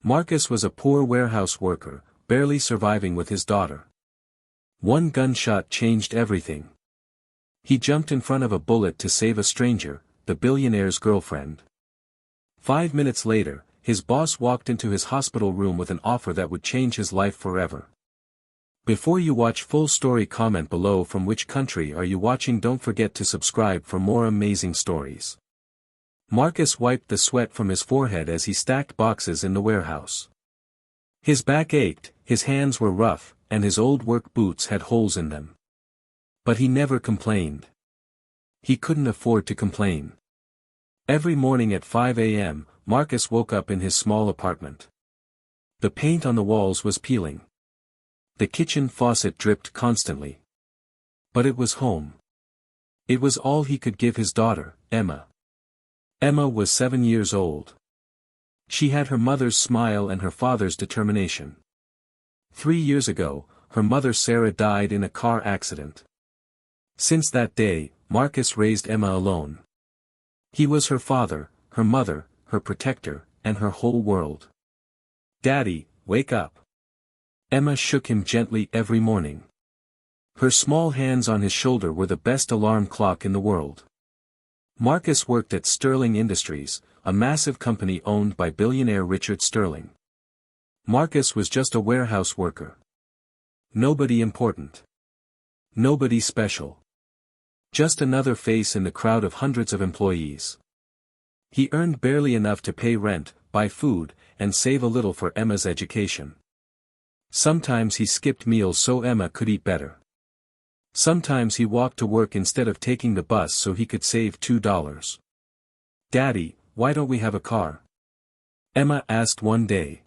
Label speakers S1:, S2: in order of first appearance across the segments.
S1: Marcus was a poor warehouse worker, barely surviving with his daughter. One gunshot changed everything. He jumped in front of a bullet to save a stranger, the billionaire's girlfriend. 5 minutes later, his boss walked into his hospital room with an offer that would change his life forever. Before you watch full story, comment below from which country are you watching. Don't forget to subscribe for more amazing stories. Marcus wiped the sweat from his forehead as he stacked boxes in the warehouse. His back ached, his hands were rough, and his old work boots had holes in them. But he never complained. He couldn't afford to complain. Every morning at 5 a.m., Marcus woke up in his small apartment. The paint on the walls was peeling. The kitchen faucet dripped constantly. But it was home. It was all he could give his daughter, Emma. Emma was 7 years old. She had her mother's smile and her father's determination. 3 years ago, her mother Sarah died in a car accident. Since that day, Marcus raised Emma alone. He was her father, her mother, her protector, and her whole world. "Daddy, wake up." Emma shook him gently every morning. Her small hands on his shoulder were the best alarm clock in the world. Marcus worked at Sterling Industries, a massive company owned by billionaire Richard Sterling. Marcus was just a warehouse worker. Nobody important. Nobody special. Just another face in the crowd of hundreds of employees. He earned barely enough to pay rent, buy food, and save a little for Emma's education. Sometimes he skipped meals so Emma could eat better. Sometimes he walked to work instead of taking the bus so he could save $2. "Daddy, why don't we have a car?" Emma asked one day.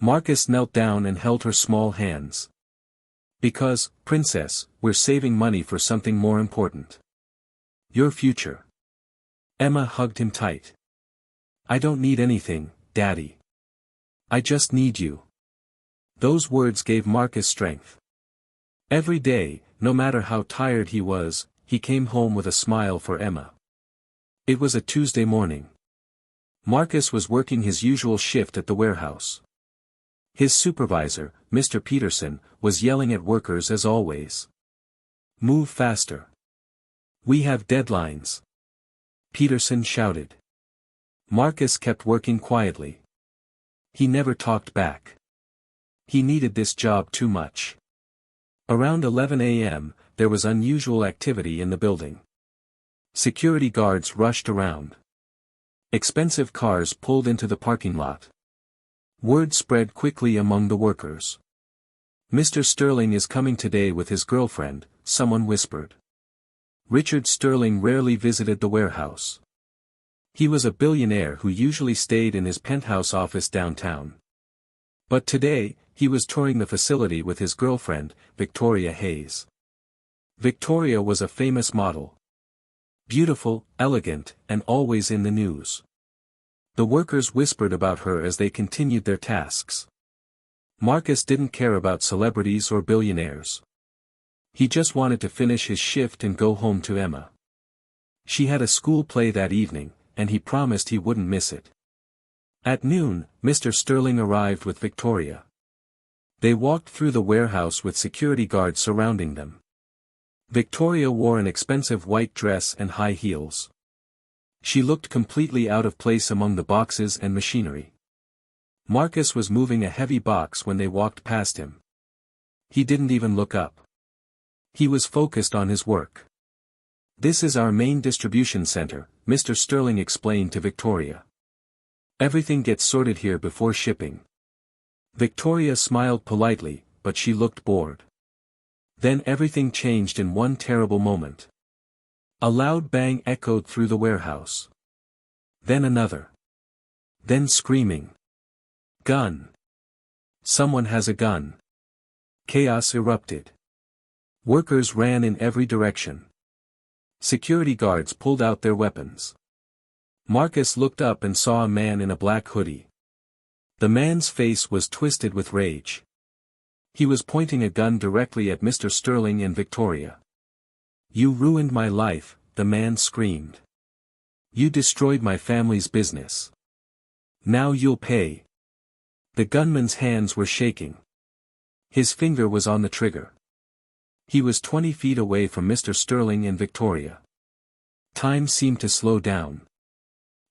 S1: Marcus knelt down and held her small hands. "Because, princess, we're saving money for something more important. Your future." Emma hugged him tight. "I don't need anything, Daddy. I just need you." Those words gave Marcus strength. Every day, no matter how tired he was, he came home with a smile for Emma. It was a Tuesday morning. Marcus was working his usual shift at the warehouse. His supervisor, Mr. Peterson, was yelling at workers as always. "Move faster. We have deadlines," Peterson shouted. Marcus kept working quietly. He never talked back. He needed this job too much. Around 11 a.m., there was unusual activity in the building. Security guards rushed around. Expensive cars pulled into the parking lot. Word spread quickly among the workers. "Mr. Sterling is coming today with his girlfriend," someone whispered. Richard Sterling rarely visited the warehouse. He was a billionaire who usually stayed in his penthouse office downtown. But today, he was touring the facility with his girlfriend, Victoria Hayes. Victoria was a famous model. Beautiful, elegant, and always in the news. The workers whispered about her as they continued their tasks. Marcus didn't care about celebrities or billionaires. He just wanted to finish his shift and go home to Emma. She had a school play that evening, and he promised he wouldn't miss it. At noon, Mr. Sterling arrived with Victoria. They walked through the warehouse with security guards surrounding them. Victoria wore an expensive white dress and high heels. She looked completely out of place among the boxes and machinery. Marcus was moving a heavy box when they walked past him. He didn't even look up. He was focused on his work. "This is our main distribution center," Mr. Sterling explained to Victoria. "Everything gets sorted here before shipping." Victoria smiled politely, but she looked bored. Then everything changed in one terrible moment. A loud bang echoed through the warehouse. Then another. Then screaming. "Gun! Someone has a gun!" Chaos erupted. Workers ran in every direction. Security guards pulled out their weapons. Marcus looked up and saw a man in a black hoodie. The man's face was twisted with rage. He was pointing a gun directly at Mr. Sterling and Victoria. "You ruined my life," the man screamed. "You destroyed my family's business. Now you'll pay." The gunman's hands were shaking. His finger was on the trigger. He was 20 feet away from Mr. Sterling and Victoria. Time seemed to slow down.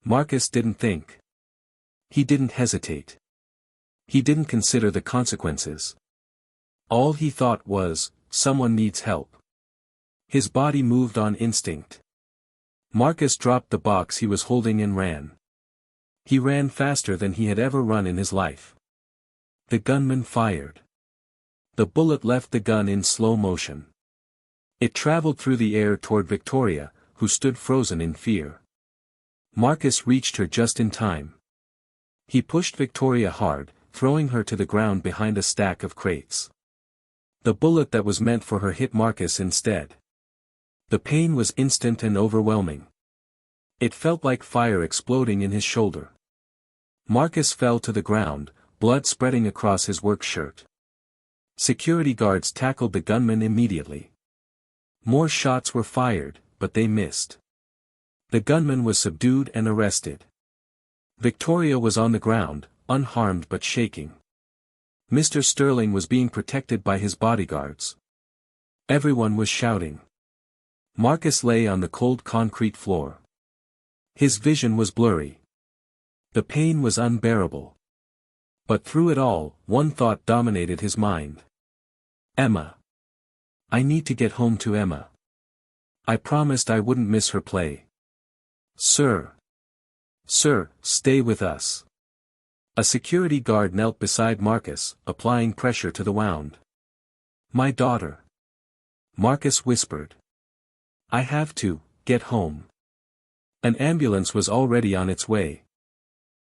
S1: Marcus didn't think. He didn't hesitate. He didn't consider the consequences. All he thought was, someone needs help. His body moved on instinct. Marcus dropped the box he was holding and ran. He ran faster than he had ever run in his life. The gunman fired. The bullet left the gun in slow motion. It traveled through the air toward Victoria, who stood frozen in fear. Marcus reached her just in time. He pushed Victoria hard, throwing her to the ground behind a stack of crates. The bullet that was meant for her hit Marcus instead. The pain was instant and overwhelming. It felt like fire exploding in his shoulder. Marcus fell to the ground, blood spreading across his work shirt. Security guards tackled the gunman immediately. More shots were fired, but they missed. The gunman was subdued and arrested. Victoria was on the ground, unharmed but shaking. Mr. Sterling was being protected by his bodyguards. Everyone was shouting. Marcus lay on the cold concrete floor. His vision was blurry. The pain was unbearable. But through it all, one thought dominated his mind. Emma. I need to get home to Emma. I promised I wouldn't miss her play. Sir. Sir, stay with us. A security guard knelt beside Marcus, applying pressure to the wound. My daughter. Marcus whispered. I have to get home. An ambulance was already on its way.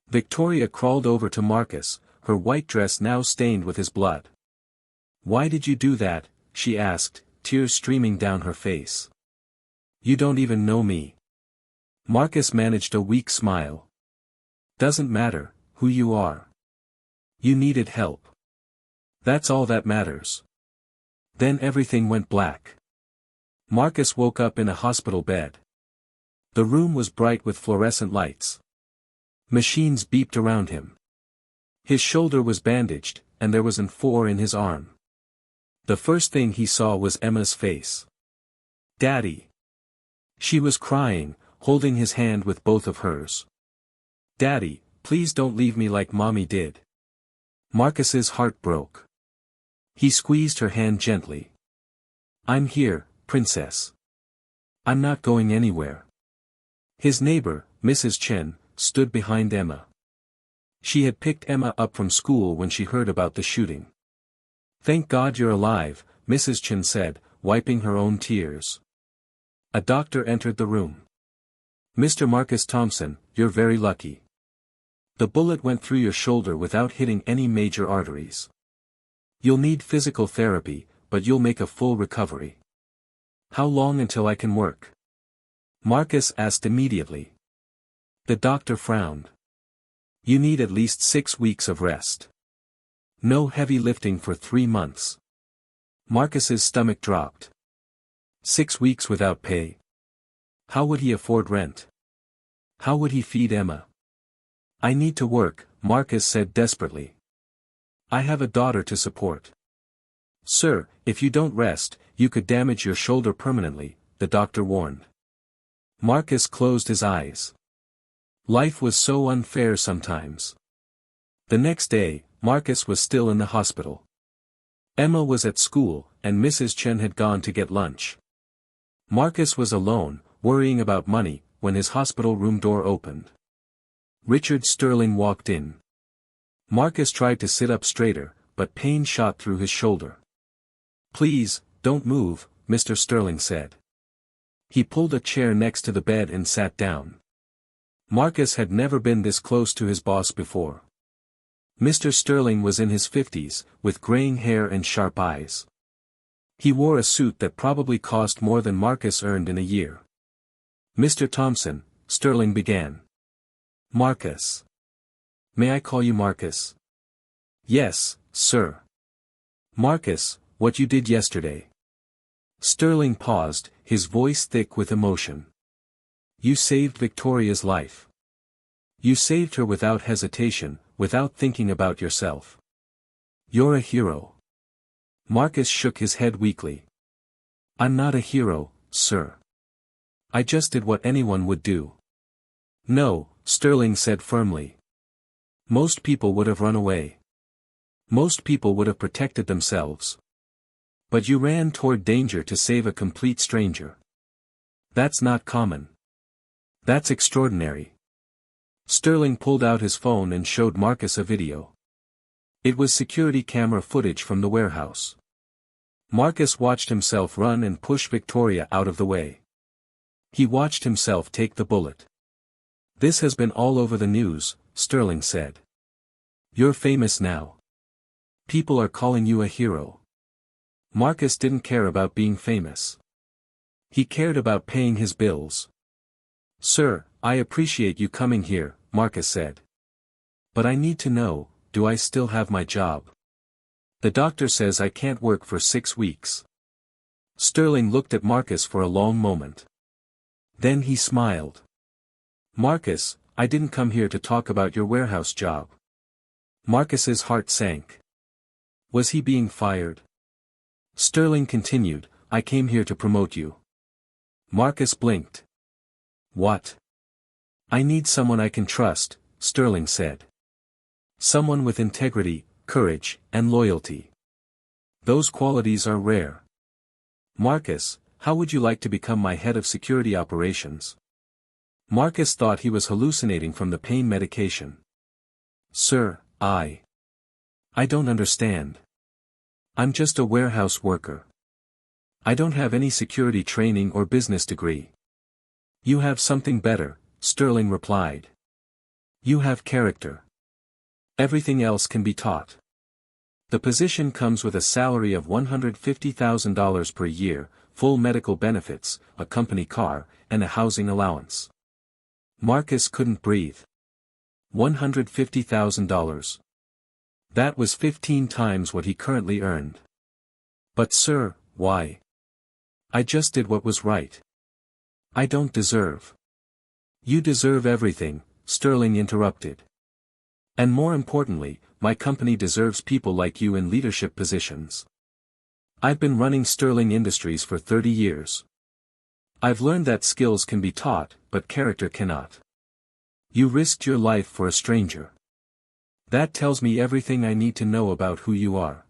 S1: Victoria crawled over to Marcus, her white dress now stained with his blood. Why did you do that? She asked, tears streaming down her face. You don't even know me. Marcus managed a weak smile. Doesn't matter who you are. You needed help. That's all that matters. Then everything went black. Marcus woke up in a hospital bed. The room was bright with fluorescent lights. Machines beeped around him. His shoulder was bandaged, and there was an IV in his arm. The first thing he saw was Emma's face. Daddy. She was crying, holding his hand with both of hers. Daddy, please don't leave me like Mommy did. Marcus's heart broke. He squeezed her hand gently. I'm here, Princess. I'm not going anywhere. His neighbor, Mrs. Chen, stood behind Emma. She had picked Emma up from school when she heard about the shooting. Thank God you're alive, Mrs. Chen said, wiping her own tears. A doctor entered the room. Mr. Marcus Thompson, you're very lucky. The bullet went through your shoulder without hitting any major arteries. You'll need physical therapy, but you'll make a full recovery. How long until I can work? Marcus asked immediately. The doctor frowned. You need at least 6 weeks of rest. No heavy lifting for 3 months. Marcus's stomach dropped. 6 weeks without pay. How would he afford rent? How would he feed Emma? I need to work, Marcus said desperately. I have a daughter to support. Sir, if you don't rest, you could damage your shoulder permanently, the doctor warned. Marcus closed his eyes. Life was so unfair sometimes. The next day, Marcus was still in the hospital. Emma was at school, and Mrs. Chen had gone to get lunch. Marcus was alone, worrying about money, when his hospital room door opened. Richard Sterling walked in. Marcus tried to sit up straighter, but pain shot through his shoulder. Please, don't move, Mr. Sterling said. He pulled a chair next to the bed and sat down. Marcus had never been this close to his boss before. Mr. Sterling was in his 50s, with graying hair and sharp eyes. He wore a suit that probably cost more than Marcus earned in a year. Mr. Thompson, Sterling began. Marcus. May I call you Marcus? Yes, sir. Marcus, what you did yesterday. Sterling paused, his voice thick with emotion. You saved Victoria's life. You saved her without hesitation, without thinking about yourself. You're a hero. Marcus shook his head weakly. I'm not a hero, sir. I just did what anyone would do. No, Sterling said firmly. Most people would have run away. Most people would have protected themselves. But you ran toward danger to save a complete stranger. That's not common. That's extraordinary. Sterling pulled out his phone and showed Marcus a video. It was security camera footage from the warehouse. Marcus watched himself run and push Victoria out of the way. He watched himself take the bullet. This has been all over the news, Sterling said. You're famous now. People are calling you a hero. Marcus didn't care about being famous. He cared about paying his bills. Sir, I appreciate you coming here, Marcus said. But I need to know, do I still have my job? The doctor says I can't work for 6 weeks. Sterling looked at Marcus for a long moment. Then he smiled. Marcus, I didn't come here to talk about your warehouse job. Marcus's heart sank. Was he being fired? Sterling continued, I came here to promote you. Marcus blinked. What? I need someone I can trust, Sterling said. Someone with integrity, courage, and loyalty. Those qualities are rare. Marcus, how would you like to become my head of security operations? Marcus thought he was hallucinating from the pain medication. Sir, I don't understand. I'm just a warehouse worker. I don't have any security training or business degree. You have something better, Sterling replied. You have character. Everything else can be taught. The position comes with a salary of $150,000 per year, full medical benefits, a company car, and a housing allowance. Marcus couldn't breathe. $150,000. That was 15 times what he currently earned. But sir, why? I just did what was right. I don't deserve. You deserve everything, Sterling interrupted. And more importantly, my company deserves people like you in leadership positions. I've been running Sterling Industries for 30 years. I've learned that skills can be taught, but character cannot. You risked your life for a stranger. That tells me everything I need to know about who you are.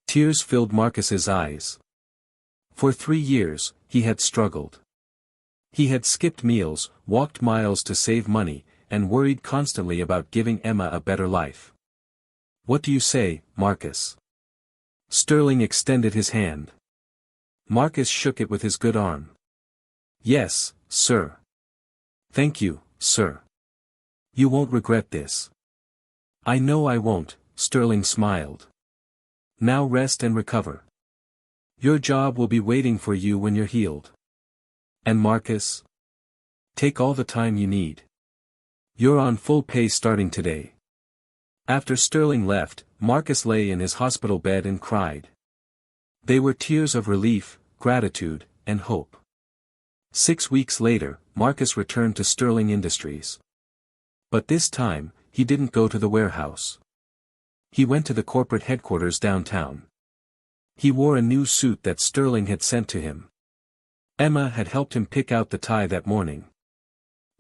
S1: Tears filled Marcus's eyes. For 3 years, he had struggled. He had skipped meals, walked miles to save money, and worried constantly about giving Emma a better life. What do you say, Marcus? Sterling extended his hand. Marcus shook it with his good arm. Yes, sir. Thank you, sir. You won't regret this. I know I won't, Sterling smiled. Now rest and recover. Your job will be waiting for you when you're healed. And Marcus? Take all the time you need. You're on full pay starting today. After Sterling left, Marcus lay in his hospital bed and cried. They were tears of relief, gratitude, and hope. 6 weeks later, Marcus returned to Sterling Industries. But this time, he didn't go to the warehouse. He went to the corporate headquarters downtown. He wore a new suit that Sterling had sent to him. Emma had helped him pick out the tie that morning.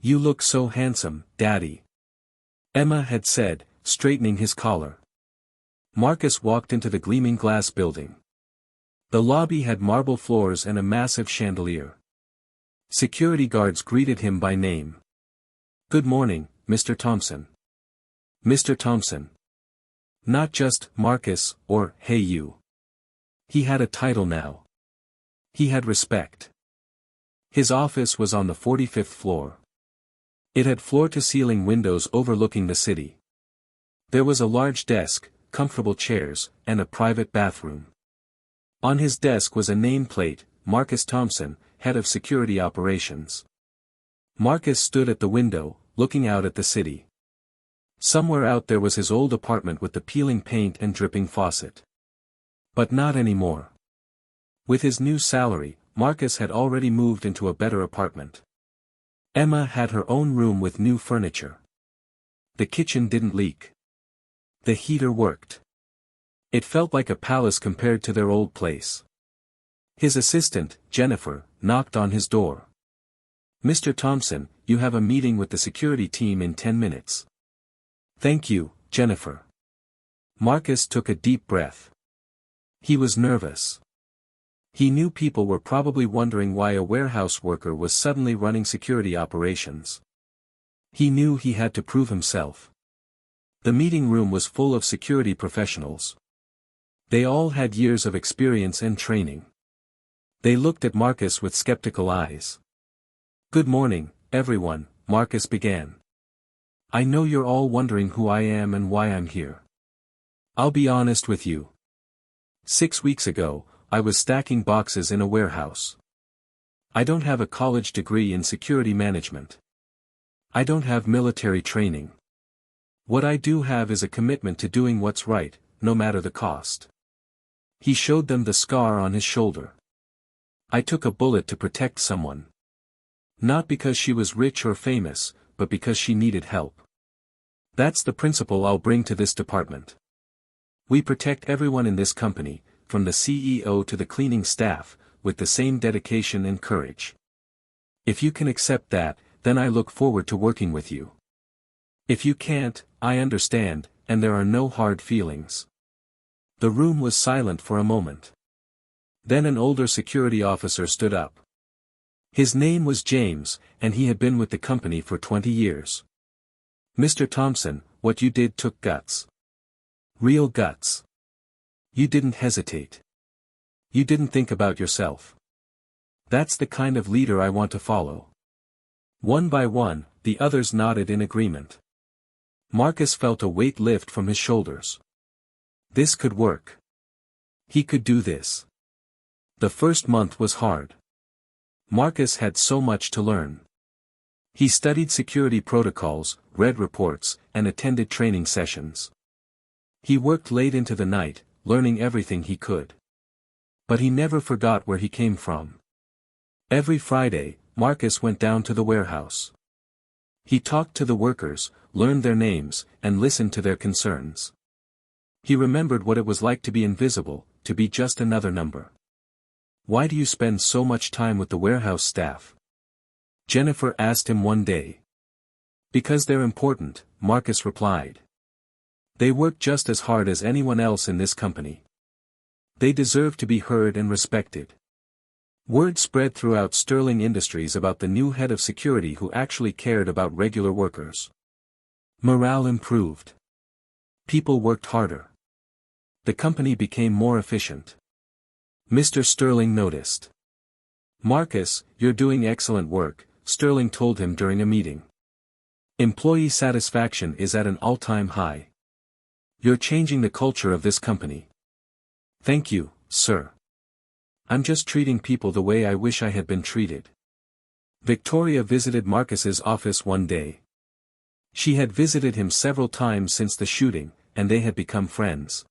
S1: You look so handsome, Daddy. Emma had said, straightening his collar. Marcus walked into the gleaming glass building. The lobby had marble floors and a massive chandelier. Security guards greeted him by name. Good morning, Mr. Thompson. Mr. Thompson. Not just Marcus or hey you. He had a title now. He had respect. His office was on the 45th floor. It had floor-to-ceiling windows overlooking the city. There was a large desk, comfortable chairs, and a private bathroom. On his desk was a nameplate, Marcus Thompson, head of security operations. Marcus stood at the window, looking out at the city. Somewhere out there was his old apartment with the peeling paint and dripping faucet. But not anymore. With his new salary, Marcus had already moved into a better apartment. Emma had her own room with new furniture. The kitchen didn't leak. The heater worked. It felt like a palace compared to their old place. His assistant, Jennifer, knocked on his door. "Mr. Thompson, you have a meeting with the security team in 10 minutes. "Thank you, Jennifer." Marcus took a deep breath. He was nervous. He knew people were probably wondering why a warehouse worker was suddenly running security operations. He knew he had to prove himself. The meeting room was full of security professionals. They all had years of experience and training. They looked at Marcus with skeptical eyes. "Good morning, everyone," Marcus began. "I know you're all wondering who I am and why I'm here. I'll be honest with you. 6 weeks ago, I was stacking boxes in a warehouse. I don't have a college degree in security management. I don't have military training. What I do have is a commitment to doing what's right, no matter the cost." He showed them the scar on his shoulder. "I took a bullet to protect someone. Not because she was rich or famous, but because she needed help. That's the principle I'll bring to this department. We protect everyone in this company, from the CEO to the cleaning staff, with the same dedication and courage. If you can accept that, then I look forward to working with you. If you can't, I understand, and there are no hard feelings." The room was silent for a moment. Then an older security officer stood up. His name was James, and he had been with the company for 20 years. "Mr. Thompson, what you did took guts. Real guts. You didn't hesitate. You didn't think about yourself. That's the kind of leader I want to follow." One by one, the others nodded in agreement. Marcus felt a weight lift from his shoulders. This could work. He could do this. The first month was hard. Marcus had so much to learn. He studied security protocols, read reports, and attended training sessions. He worked late into the night, learning everything he could. But he never forgot where he came from. Every Friday, Marcus went down to the warehouse. He talked to the workers, learned their names, and listened to their concerns. He remembered what it was like to be invisible, to be just another number. "Why do you spend so much time with the warehouse staff?" Jennifer asked him one day. "Because they're important," Marcus replied. "They work just as hard as anyone else in this company. They deserve to be heard and respected." Word spread throughout Sterling Industries about the new head of security who actually cared about regular workers. Morale improved. People worked harder. The company became more efficient. Mr. Sterling noticed. "Marcus, you're doing excellent work," Sterling told him during a meeting. "Employee satisfaction is at an all-time high. You're changing the culture of this company." "Thank you, sir. I'm just treating people the way I wish I had been treated." Victoria visited Marcus's office one day. She had visited him several times since the shooting, and they had become friends.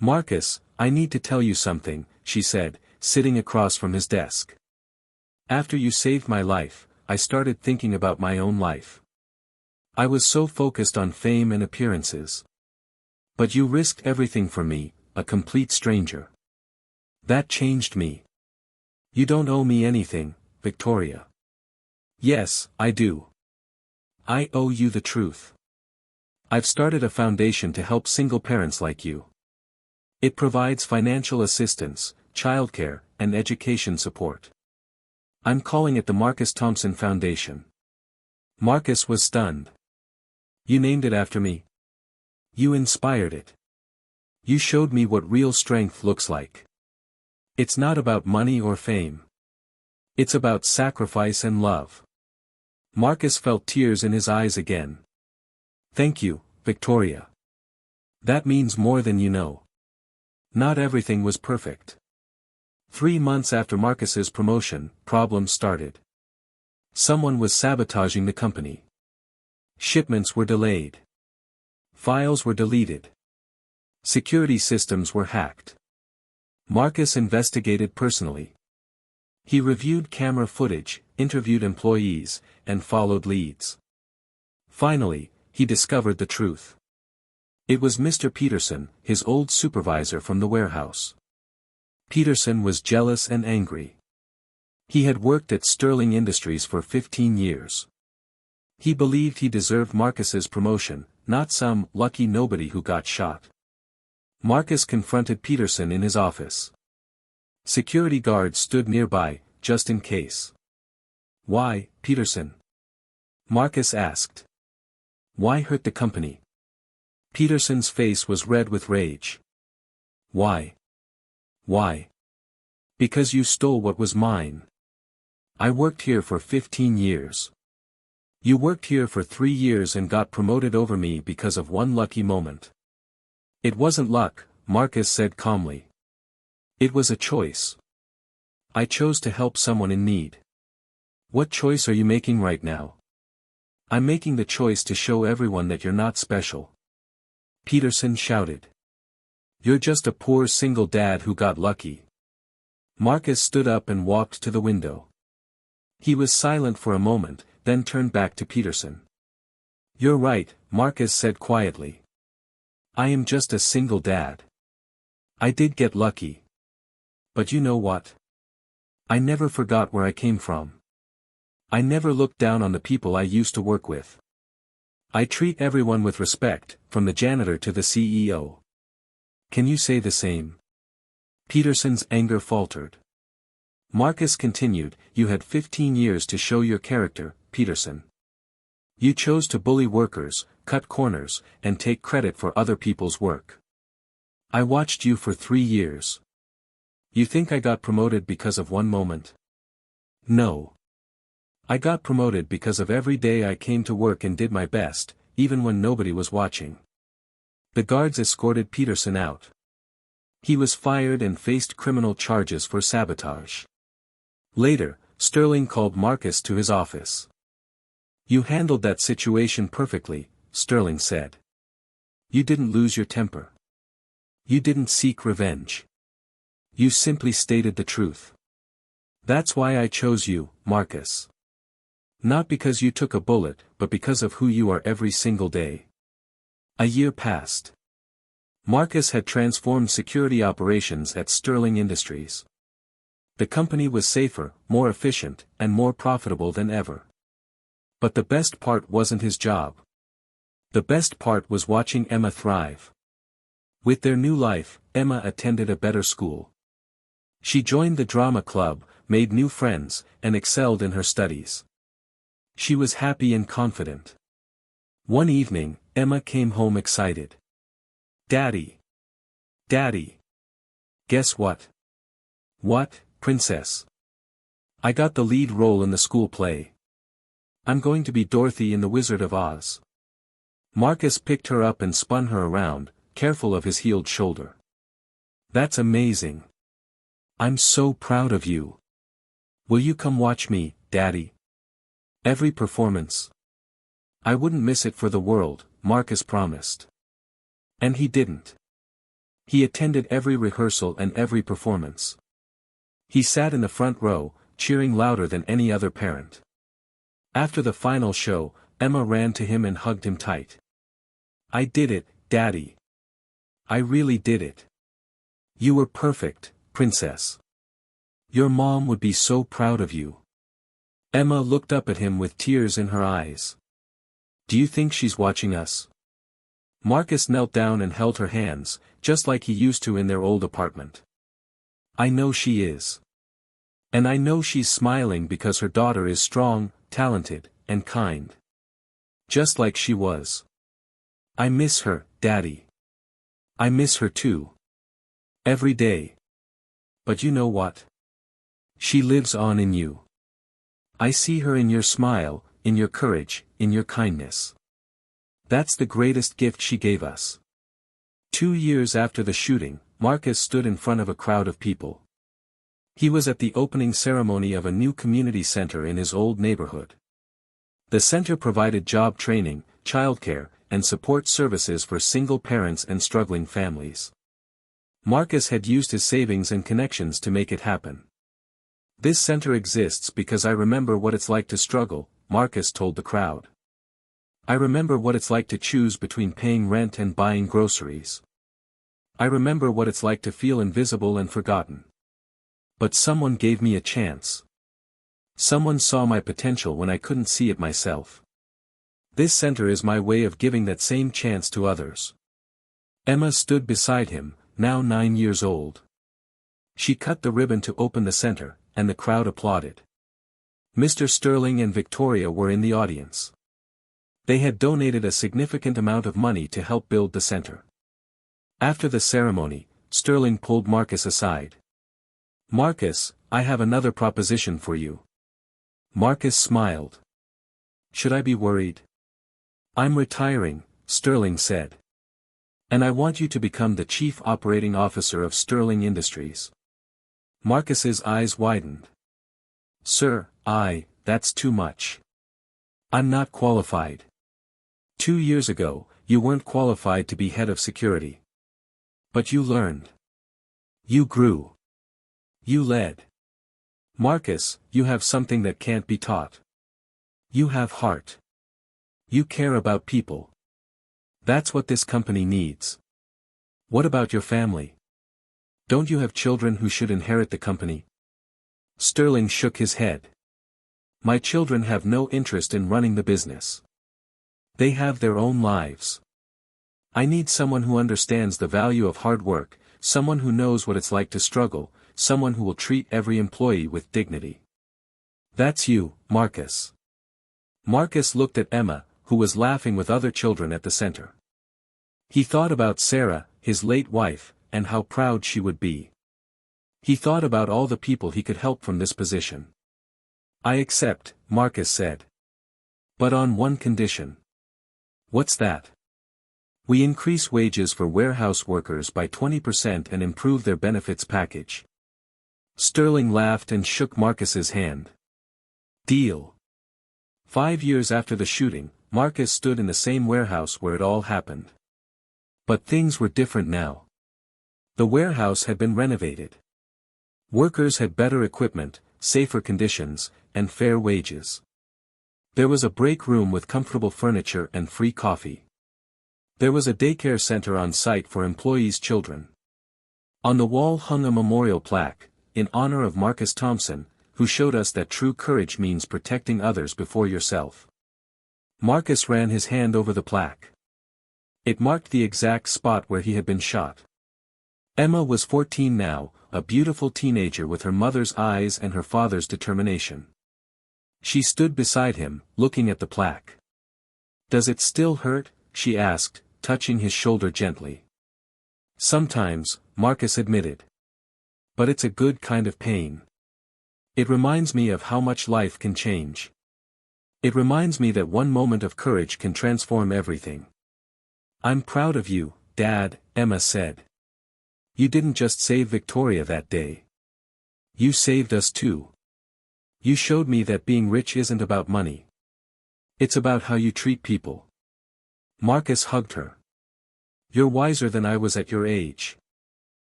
S1: "Marcus, I need to tell you something," she said, sitting across from his desk. "After you saved my life, I started thinking about my own life. I was so focused on fame and appearances. But you risked everything for me, a complete stranger. That changed me. You don't owe me anything, Victoria." "Yes, I do. I owe you the truth. I've started a foundation to help single parents like you. It provides financial assistance, childcare, and education support. I'm calling it the Marcus Thompson Foundation." Marcus was stunned. "You named it after me? You inspired it. You showed me what real strength looks like. It's not about money or fame. It's about sacrifice and love." Marcus felt tears in his eyes again. "Thank you, Victoria. That means more than you know." Not everything was perfect. 3 months after Marcus's promotion, problems started. Someone was sabotaging the company. Shipments were delayed. Files were deleted. Security systems were hacked. Marcus investigated personally. He reviewed camera footage, interviewed employees, and followed leads. Finally, he discovered the truth. It was Mr. Peterson, his old supervisor from the warehouse. Peterson was jealous and angry. He had worked at Sterling Industries for 15 years. He believed he deserved Marcus's promotion, not some lucky nobody who got shot. Marcus confronted Peterson in his office. Security guards stood nearby, just in case. "Why, Peterson?" Marcus asked. "Why hurt the company?" Peterson's face was red with rage. "Why? Why? Because you stole what was mine. I worked here for 15 years. You worked here for 3 years and got promoted over me because of one lucky moment." "It wasn't luck," Marcus said calmly. "It was a choice. I chose to help someone in need." "What choice are you making right now?" "I'm making the choice to show everyone that you're not special." Peterson shouted. "You're just a poor single dad who got lucky." Marcus stood up and walked to the window. He was silent for a moment, then turned back to Peterson. "You're right," Marcus said quietly. "I am just a single dad. I did get lucky. But you know what? I never forgot where I came from. I never looked down on the people I used to work with. I treat everyone with respect, from the janitor to the CEO. Can you say the same?" Peterson's anger faltered. Marcus continued, "You had 15 years to show your character, Peterson. You chose to bully workers, cut corners, and take credit for other people's work. I watched you for 3 years. You think I got promoted because of one moment? No. I got promoted because of every day I came to work and did my best, even when nobody was watching." The guards escorted Peterson out. He was fired and faced criminal charges for sabotage. Later, Sterling called Marcus to his office. "You handled that situation perfectly," Sterling said. "You didn't lose your temper. You didn't seek revenge. You simply stated the truth. That's why I chose you, Marcus. Not because you took a bullet, but because of who you are every single day." A year passed. Marcus had transformed security operations at Sterling Industries. The company was safer, more efficient, and more profitable than ever. But the best part wasn't his job. The best part was watching Emma thrive. With their new life, Emma attended a better school. She joined the drama club, made new friends, and excelled in her studies. She was happy and confident. One evening, Emma came home excited. "Daddy! Daddy! Guess what?" "What, princess?" "I got the lead role in the school play. I'm going to be Dorothy in The Wizard of Oz." Marcus picked her up and spun her around, careful of his healed shoulder. "That's amazing. I'm so proud of you. Will you come watch me, Daddy? Every performance. I wouldn't miss it for the world," Marcus promised. And he didn't. He attended every rehearsal and every performance. He sat in the front row, cheering louder than any other parent. After the final show, Emma ran to him and hugged him tight. "I did it, Daddy. I really did it. You were perfect, princess. Your mom would be so proud of you." Emma looked up at him with tears in her eyes. "Do you think she's watching us?" Marcus knelt down and held her hands, just like he used to in their old apartment. "I know she is. And I know she's smiling because her daughter is strong, talented, and kind. Just like she was. I miss her, Daddy. I miss her too. Every day. But you know what? She lives on in you. I see her in your smile, in your courage, in your kindness. That's the greatest gift she gave us." 2 years after the shooting, Marcus stood in front of a crowd of people. He was at the opening ceremony of a new community center in his old neighborhood. The center provided job training, childcare, and support services for single parents and struggling families. Marcus had used his savings and connections to make it happen. "This center exists because I remember what it's like to struggle," Marcus told the crowd. I remember what it's like to choose between paying rent and buying groceries. I remember what it's like to feel invisible and forgotten. But someone gave me a chance. Someone saw my potential when I couldn't see it myself. This center is my way of giving that same chance to others. Emma stood beside him, now 9 years old. She cut the ribbon to open the center, and the crowd applauded. Mr. Sterling and Victoria were in the audience. They had donated a significant amount of money to help build the center. After the ceremony, Sterling pulled Marcus aside. "Marcus, I have another proposition for you." Marcus smiled. "Should I be worried?" "I'm retiring," Sterling said. "And I want you to become the chief operating officer of Sterling Industries." Marcus's eyes widened. "Sir, that's too much. I'm not qualified." 2 years ago, you weren't qualified to be head of security. But you learned. You grew. You led. Marcus, you have something that can't be taught. You have heart. You care about people. That's what this company needs. What about your family? Don't you have children who should inherit the company? Sterling shook his head. My children have no interest in running the business. They have their own lives. I need someone who understands the value of hard work, someone who knows what it's like to struggle, someone who will treat every employee with dignity. That's you, Marcus. Marcus looked at Emma, who was laughing with other children at the center. He thought about Sarah, his late wife, and how proud she would be. He thought about all the people he could help from this position. I accept, Marcus said. But on one condition. What's that? We increase wages for warehouse workers by 20% and improve their benefits package. Sterling laughed and shook Marcus's hand. Deal. 5 years after the shooting, Marcus stood in the same warehouse where it all happened. But things were different now. The warehouse had been renovated. Workers had better equipment, safer conditions, and fair wages. There was a break room with comfortable furniture and free coffee. There was a daycare center on site for employees' children. On the wall hung a memorial plaque, in honor of Marcus Thompson, who showed us that true courage means protecting others before yourself. Marcus ran his hand over the plaque. It marked the exact spot where he had been shot. Emma was 14 now, a beautiful teenager with her mother's eyes and her father's determination. She stood beside him, looking at the plaque. "Does it still hurt?" she asked, touching his shoulder gently. "Sometimes," Marcus admitted. "But it's a good kind of pain. It reminds me of how much life can change. It reminds me that one moment of courage can transform everything." "I'm proud of you, Dad," Emma said. "You didn't just save Victoria that day. You saved us too. You showed me that being rich isn't about money. It's about how you treat people." Marcus hugged her. "You're wiser than I was at your age."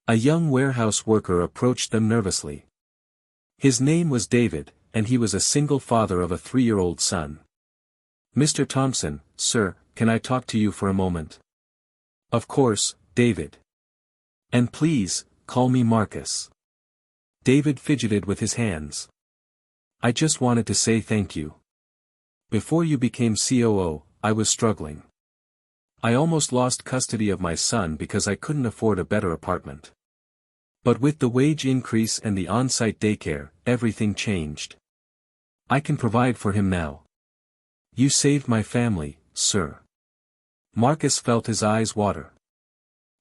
S1: A young warehouse worker approached them nervously. His name was David, and he was a single father of a 3-year-old son. "Mr. Thompson, sir, can I talk to you for a moment?" "Of course, David. And please, call me Marcus." David fidgeted with his hands. "I just wanted to say thank you. Before you became COO, I was struggling. I almost lost custody of my son because I couldn't afford a better apartment. But with the wage increase and the on-site daycare, everything changed. I can provide for him now. You saved my family, sir." Marcus felt his eyes water.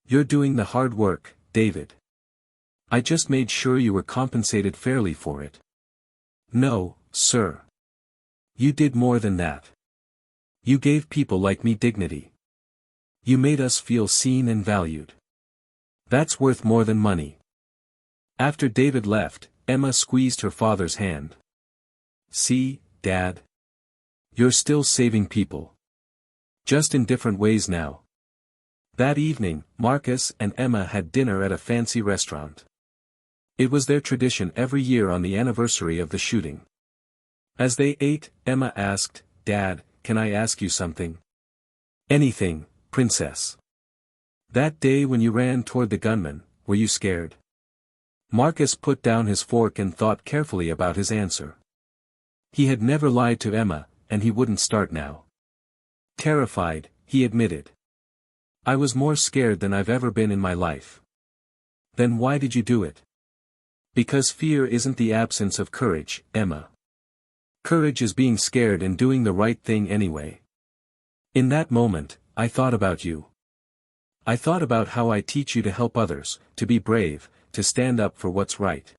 S1: "You're doing the hard work, David. I just made sure you were compensated fairly for it." "No, sir. You did more than that. You gave people like me dignity. You made us feel seen and valued. That's worth more than money." After David left, Emma squeezed her father's hand. "See, Dad? You're still saving people. Just in different ways now." That evening, Marcus and Emma had dinner at a fancy restaurant. It was their tradition every year on the anniversary of the shooting. As they ate, Emma asked, "Dad, can I ask you something? Anything, princess. That day when you ran toward the gunman, were you scared? Marcus put down his fork and thought carefully about his answer. He had never lied to Emma, and he wouldn't start now. Terrified, he admitted. I was more scared than I've ever been in my life. Then why did you do it? Because fear isn't the absence of courage, Emma. Courage is being scared and doing the right thing anyway. In that moment, I thought about you. I thought about how I teach you to help others, to be brave, to stand up for what's right.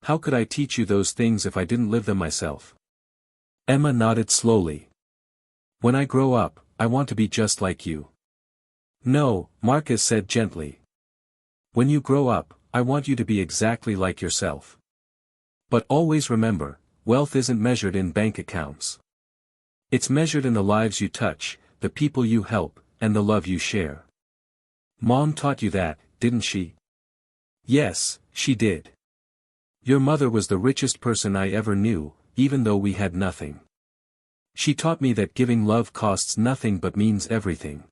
S1: How could I teach you those things if I didn't live them myself? Emma nodded slowly. When I grow up, I want to be just like you. No, Marcus said gently. When you grow up, I want you to be exactly like yourself. But always remember, wealth isn't measured in bank accounts. It's measured in the lives you touch, the people you help, and the love you share. Mom taught you that, didn't she? Yes, she did. Your mother was the richest person I ever knew, even though we had nothing. She taught me that giving love costs nothing but means everything.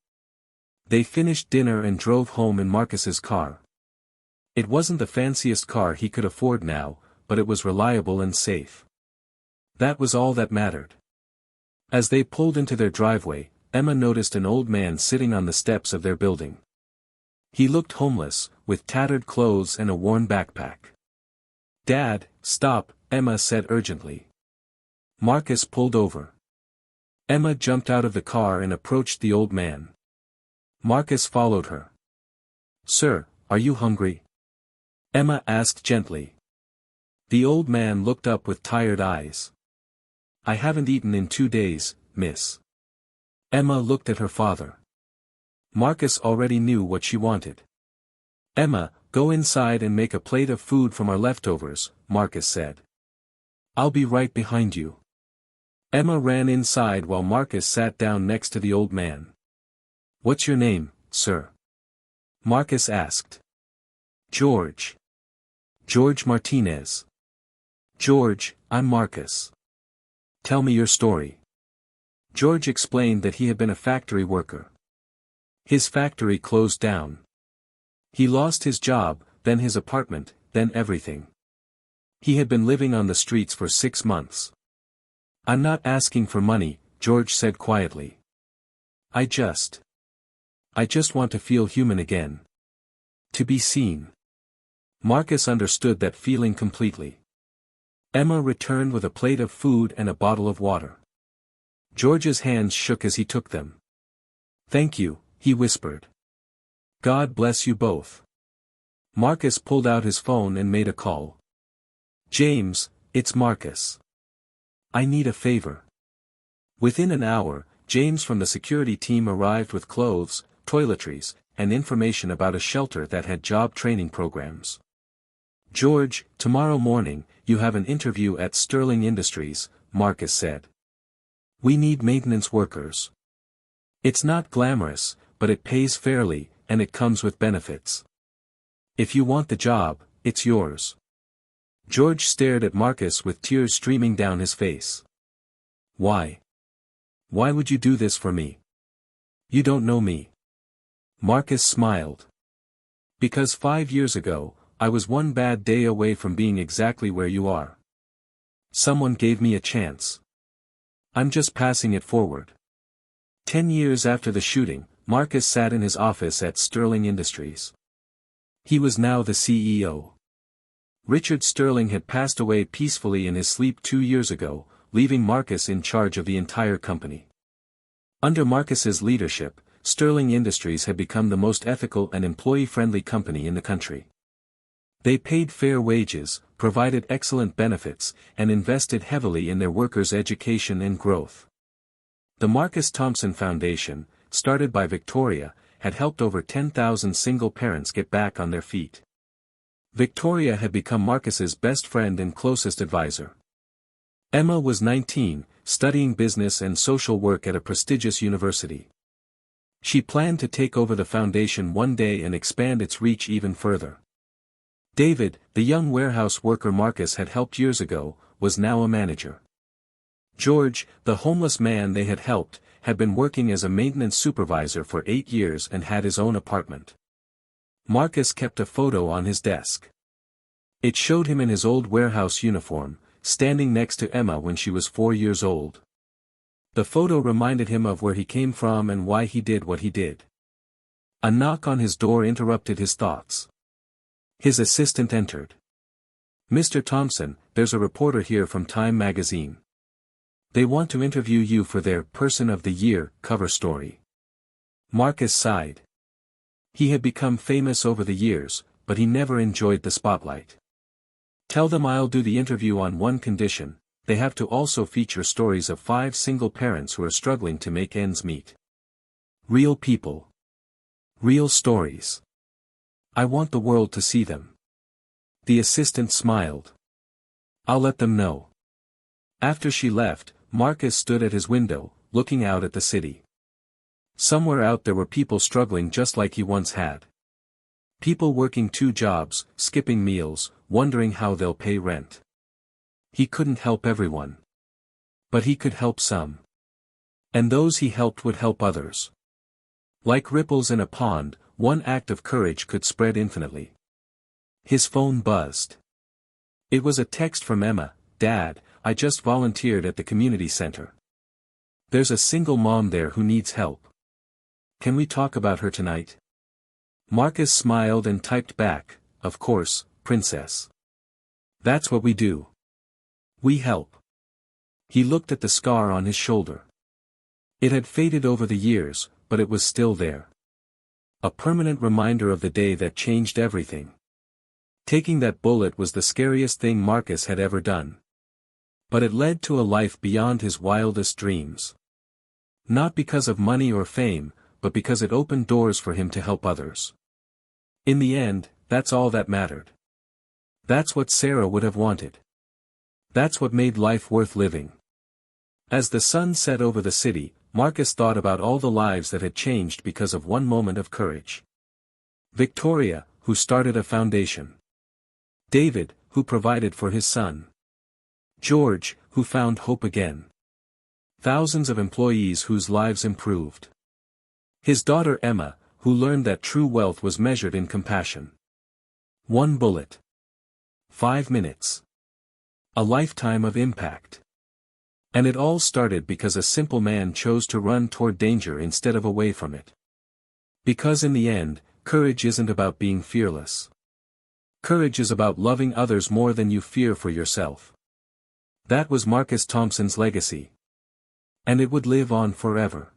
S1: They finished dinner and drove home in Marcus's car. It wasn't the fanciest car he could afford now, but it was reliable and safe. That was all that mattered. As they pulled into their driveway, Emma noticed an old man sitting on the steps of their building. He looked homeless, with tattered clothes and a worn backpack. Dad, stop, Emma said urgently. Marcus pulled over. Emma jumped out of the car and approached the old man. Marcus followed her. Sir, are you hungry? Emma asked gently. The old man looked up with tired eyes. I haven't eaten in 2 days, miss. Emma looked at her father. Marcus already knew what she wanted. Emma, go inside and make a plate of food from our leftovers, Marcus said. I'll be right behind you. Emma ran inside while Marcus sat down next to the old man. What's your name, sir? Marcus asked. George. George Martinez. George, I'm Marcus. Tell me your story. George explained that he had been a factory worker. His factory closed down. He lost his job, then his apartment, then everything. He had been living on the streets for 6 months. I'm not asking for money, George said quietly. I just want to feel human again. To be seen. Marcus understood that feeling completely. Emma returned with a plate of food and a bottle of water. George's hands shook as he took them. Thank you, he whispered. God bless you both. Marcus pulled out his phone and made a call. James, it's Marcus. I need a favor. Within an hour, James from the security team arrived with clothes, toiletries, and information about a shelter that had job training programs. George, tomorrow morning, you have an interview at Sterling Industries, Marcus said. We need maintenance workers. It's not glamorous, but it pays fairly, and it comes with benefits. If you want the job, it's yours. George stared at Marcus with tears streaming down his face. Why? Why would you do this for me? You don't know me. Marcus smiled. Because 5 years ago, I was one bad day away from being exactly where you are. Someone gave me a chance. I'm just passing it forward. 10 years after the shooting, Marcus sat in his office at Sterling Industries. He was now the CEO. Richard Sterling had passed away peacefully in his sleep 2 years ago, leaving Marcus in charge of the entire company. Under Marcus's leadership, Sterling Industries had become the most ethical and employee-friendly company in the country. They paid fair wages, provided excellent benefits, and invested heavily in their workers' education and growth. The Marcus Thompson Foundation, started by Victoria, had helped over 10,000 single parents get back on their feet. Victoria had become Marcus's best friend and closest advisor. Emma was 19, studying business and social work at a prestigious university. She planned to take over the foundation one day and expand its reach even further. David, the young warehouse worker Marcus had helped years ago, was now a manager. George, the homeless man they had helped, had been working as a maintenance supervisor for 8 years and had his own apartment. Marcus kept a photo on his desk. It showed him in his old warehouse uniform, standing next to Emma when she was 4 years old. The photo reminded him of where he came from and why he did what he did. A knock on his door interrupted his thoughts. His assistant entered. "Mr. Thompson, there's a reporter here from Time magazine. They want to interview you for their Person of the Year cover story." Marcus sighed. He had become famous over the years, but he never enjoyed the spotlight. "Tell them I'll do the interview on one condition: they have to also feature stories of 5 single parents who are struggling to make ends meet. Real people. Real stories. I want the world to see them." The assistant smiled. "I'll let them know." After she left, Marcus stood at his window, looking out at the city. Somewhere out there were people struggling just like he once had. People working 2 jobs, skipping meals, wondering how they'll pay rent. He couldn't help everyone. But he could help some. And those he helped would help others. Like ripples in a pond, one act of courage could spread infinitely. His phone buzzed. It was a text from Emma. "Dad, I just volunteered at the community center. There's a single mom there who needs help. Can we talk about her tonight?" Marcus smiled and typed back, "Of course, princess. That's what we do. We help." He looked at the scar on his shoulder. It had faded over the years, but it was still there. A permanent reminder of the day that changed everything. Taking that bullet was the scariest thing Marcus had ever done. But it led to a life beyond his wildest dreams. Not because of money or fame, but because it opened doors for him to help others. In the end, that's all that mattered. That's what Sarah would have wanted. That's what made life worth living. As the sun set over the city, Marcus thought about all the lives that had changed because of one moment of courage. Victoria, who started a foundation. David, who provided for his son. George, who found hope again. Thousands of employees whose lives improved. His daughter Emma, who learned that true wealth was measured in compassion. 1 bullet. 5 minutes. A lifetime of impact. And it all started because a simple man chose to run toward danger instead of away from it. Because in the end, courage isn't about being fearless. Courage is about loving others more than you fear for yourself. That was Marcus Thompson's legacy. And it would live on forever.